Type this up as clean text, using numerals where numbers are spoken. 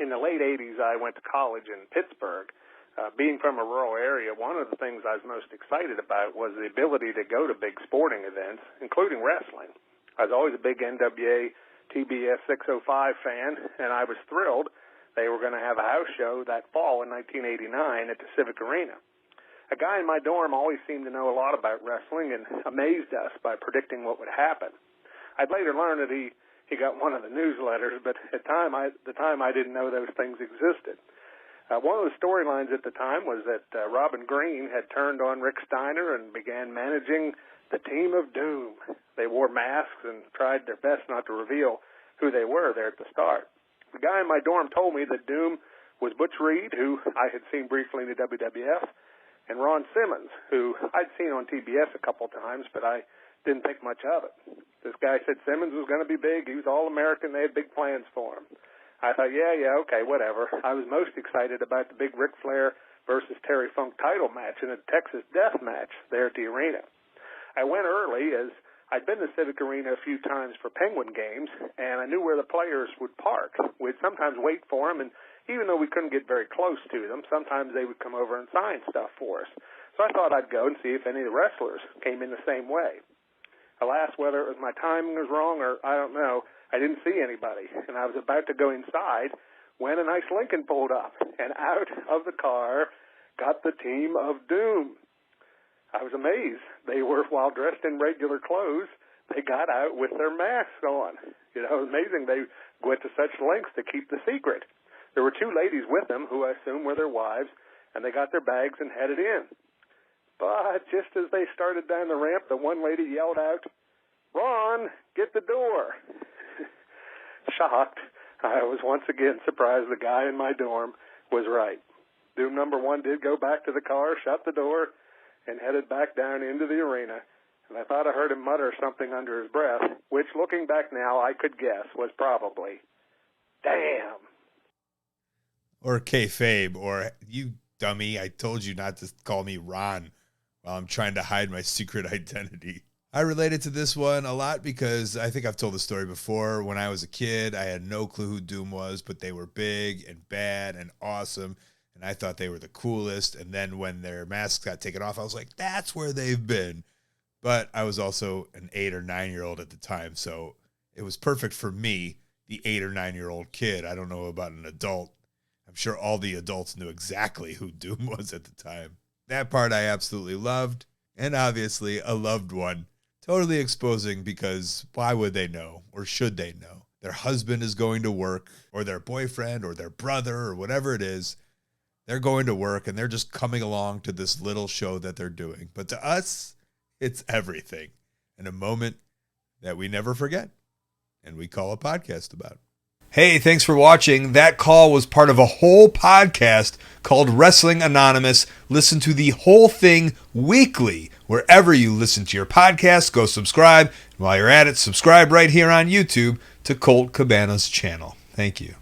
In the late 80s, I went to college in Pittsburgh. Being from a rural area, one of the things I was most excited about was the ability to go to big sporting events, including wrestling. I was always a big NWA TBS 605 fan, and I was thrilled they were going to have a house show that fall in 1989 at the Civic Arena. A guy in my dorm always seemed to know a lot about wrestling and amazed us by predicting what would happen. I'd later learn that he got one of the newsletters, but at the time I didn't know those things existed. One of the storylines at the time was that Robin Green had turned on Rick Steiner and began managing the Team of Doom. They wore masks and tried their best not to reveal who they were there at the start. The guy in my dorm told me that Doom was Butch Reed, who I had seen briefly in the WWF, and Ron Simmons, who I'd seen on TBS a couple times, but I didn't think much of it. This guy said Simmons was going to be big. He was All-American. They had big plans for him. I thought, yeah, okay, whatever. I was most excited about the big Ric Flair versus Terry Funk title match in a Texas death match there at the arena. I went early as I'd been to Civic Arena a few times for Penguin games, and I knew where the players would park. We'd sometimes wait for them, and even though we couldn't get very close to them, sometimes they would come over and sign stuff for us. So I thought I'd go and see if any of the wrestlers came in the same way. Alas, whether it was my timing was wrong or I don't know, I didn't see anybody, and I was about to go inside when a nice Lincoln pulled up, and out of the car got the Team of Doom. I was amazed. They were, while dressed in regular clothes, they got out with their masks on. You know, it was amazing they went to such lengths to keep the secret. There were two ladies with them who I assume were their wives, and they got their bags and headed in. But just as they started down the ramp, the one lady yelled out, "Ron, get the door." Shocked, I was once again surprised the guy in my dorm was right. Doom number one did go back to the car, shut the door, and headed back down into the arena. And I thought I heard him mutter something under his breath, which, looking back now, I could guess was probably, "Damn." Or kayfabe, or "You dummy, I told you not to call me Ron while I'm trying to hide my secret identity." I related to this one a lot because I think I've told the story before. When I was a kid, I had no clue who Doom was, but they were big and bad and awesome, and I thought they were the coolest. And then when their masks got taken off, I was like, that's where they've been. But I was also an 8 or 9-year-old at the time, so it was perfect for me, the 8 or 9-year-old kid. I don't know about an adult. I'm sure all the adults knew exactly who Doom was at the time. That part I absolutely loved, and obviously a loved one. Totally exposing, because why would they know, or should they know? Their husband is going to work, or their boyfriend, or their brother, or whatever it is. They're going to work, and they're just coming along to this little show that they're doing. But to us, it's everything, and a moment that we never forget, and we call a podcast about. Hey, thanks for watching. That call was part of a whole podcast called Wrestling Anonymous. Listen to the whole thing weekly. Wherever you listen to your podcast, go subscribe. And while you're at it, subscribe right here on YouTube to Colt Cabana's channel. Thank you.